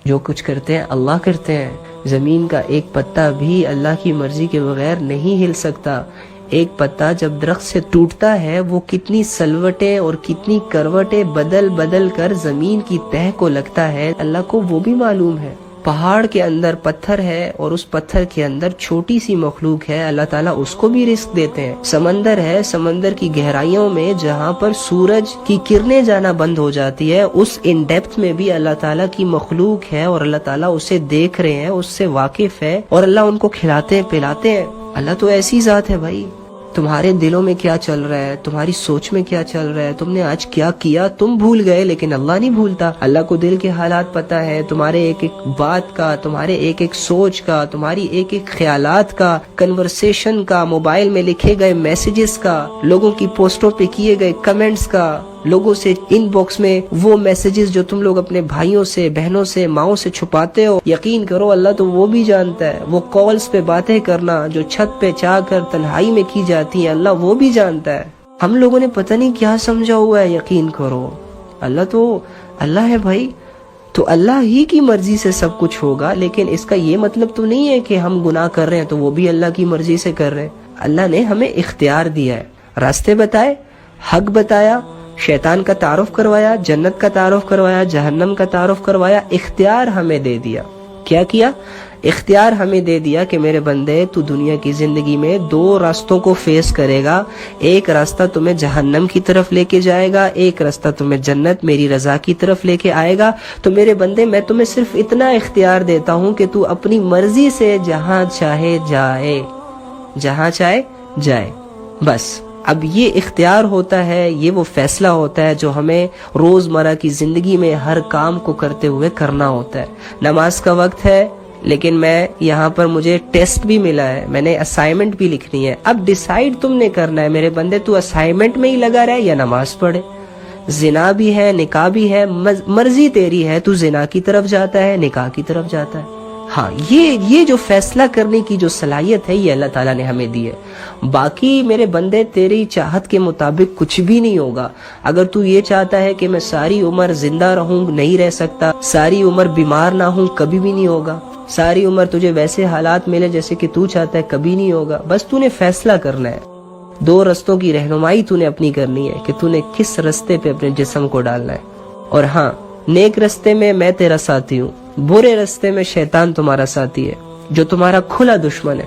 جو کچھ کرتے ہیں اللہ کرتے ہیں. زمین کا ایک پتا بھی اللہ کی مرضی کے بغیر نہیں ہل سکتا. ایک پتا جب درخت سے ٹوٹتا ہے وہ کتنی سلوٹیں اور کتنی کروٹیں بدل بدل کر زمین کی تہ کو لگتا ہے، اللہ کو وہ بھی معلوم ہے. پہاڑ کے اندر پتھر ہے اور اس پتھر کے اندر چھوٹی سی مخلوق ہے، اللہ تعالیٰ اس کو بھی رزق دیتے ہیں. سمندر ہے، سمندر کی گہرائیوں میں جہاں پر سورج کی کرنیں جانا بند ہو جاتی ہے، اس ان ڈیپتھ میں بھی اللہ تعالیٰ کی مخلوق ہے اور اللہ تعالیٰ اسے دیکھ رہے ہیں، اس سے واقف ہے اور اللہ ان کو کھلاتے ہیں پلاتے ہیں. اللہ تو ایسی ذات ہے بھائی. تمہارے دلوں میں کیا چل رہا ہے، تمہاری سوچ میں کیا چل رہا ہے، تم نے آج کیا کیا، تم بھول گئے لیکن اللہ نہیں بھولتا. اللہ کو دل کے حالات پتا ہے، تمہارے ایک ایک بات کا، تمہارے ایک ایک سوچ کا، تمہاری ایک ایک خیالات کا، کنورسیشن کا، موبائل میں لکھے گئے میسیجز کا، لوگوں کی پوسٹوں پہ کیے گئے کمنٹس کا، لوگوں سے ان باکس میں وہ میسیجز جو تم لوگ اپنے بھائیوں سے، بہنوں سے، ماؤں سے چھپاتے ہو. یقین کرو اللہ تو وہ بھی جانتا ہے. وہ کالز پہ باتیں کرنا جو چھت پہ چاہ کر تنہائی میں کی جاتی ہیں، اللہ وہ بھی جانتا ہے. ہم لوگوں نے پتہ نہیں کیا سمجھا ہوا ہے. یقین کرو اللہ تو اللہ ہے بھائی. تو اللہ ہی کی مرضی سے سب کچھ ہوگا، لیکن اس کا یہ مطلب تو نہیں ہے کہ ہم گناہ کر رہے ہیں تو وہ بھی اللہ کی مرضی سے کر رہے ہیں. اللہ نے ہمیں اختیار دیا ہے، راستے بتائے، حق بتایا، شیطان کا تعارف کروایا، جنت کا تعارف کروایا، جہنم کا تعارف کروایا، اختیار ہمیں دے دیا. کیا کیا؟ اختیار ہمیں دے دیا کہ میرے بندے تو دنیا کی زندگی میں دو راستوں کو فیس کرے گا. ایک راستہ تمہیں جہنم کی طرف لے کے جائے گا، ایک راستہ تمہیں جنت میری رضا کی طرف لے کے آئے گا. تو میرے بندے میں تمہیں صرف اتنا اختیار دیتا ہوں کہ تو اپنی مرضی سے جہاں چاہے جائے، جہاں چاہے جائے. بس اب یہ اختیار ہوتا ہے، یہ وہ فیصلہ ہوتا ہے جو ہمیں روزمرہ کی زندگی میں ہر کام کو کرتے ہوئے کرنا ہوتا ہے. نماز کا وقت ہے لیکن میں یہاں پر مجھے ٹیسٹ بھی ملا ہے، میں نے اسائنمنٹ بھی لکھنی ہے. اب ڈیسائیڈ تم نے کرنا ہے میرے بندے، تو اسائنمنٹ میں ہی لگا رہے یا نماز پڑھے. زنا بھی ہے، نکاح بھی ہے، مرضی تیری ہے. تو زنا کی طرف جاتا ہے، نکاح کی طرف جاتا ہے. ہاں یہ جو فیصلہ کرنے کی جو صلاحیت ہے یہ اللہ تعالیٰ نے ہمیں دی ہے. باقی میرے بندے تیری چاہت کے مطابق کچھ بھی نہیں ہوگا. اگر تو یہ چاہتا ہے کہ میں ساری عمر زندہ رہوں، نہیں رہ سکتا. ساری عمر بیمار نہ ہوں، کبھی بھی نہیں ہوگا. ساری عمر تجھے ویسے حالات ملے جیسے کہ تو چاہتا ہے، کبھی نہیں ہوگا. بس تو نے فیصلہ کرنا ہے. دو رستوں کی رہنمائی تو نے اپنی کرنی ہے کہ تو نے کس رستے پہ اپنے جسم کو ڈالنا ہے. اور ہاں، نیک رستے میں تیرا ساتھی ہوں، برے رستے میں شیطان تمہارا ساتھی ہے جو تمہارا کھلا دشمن ہے.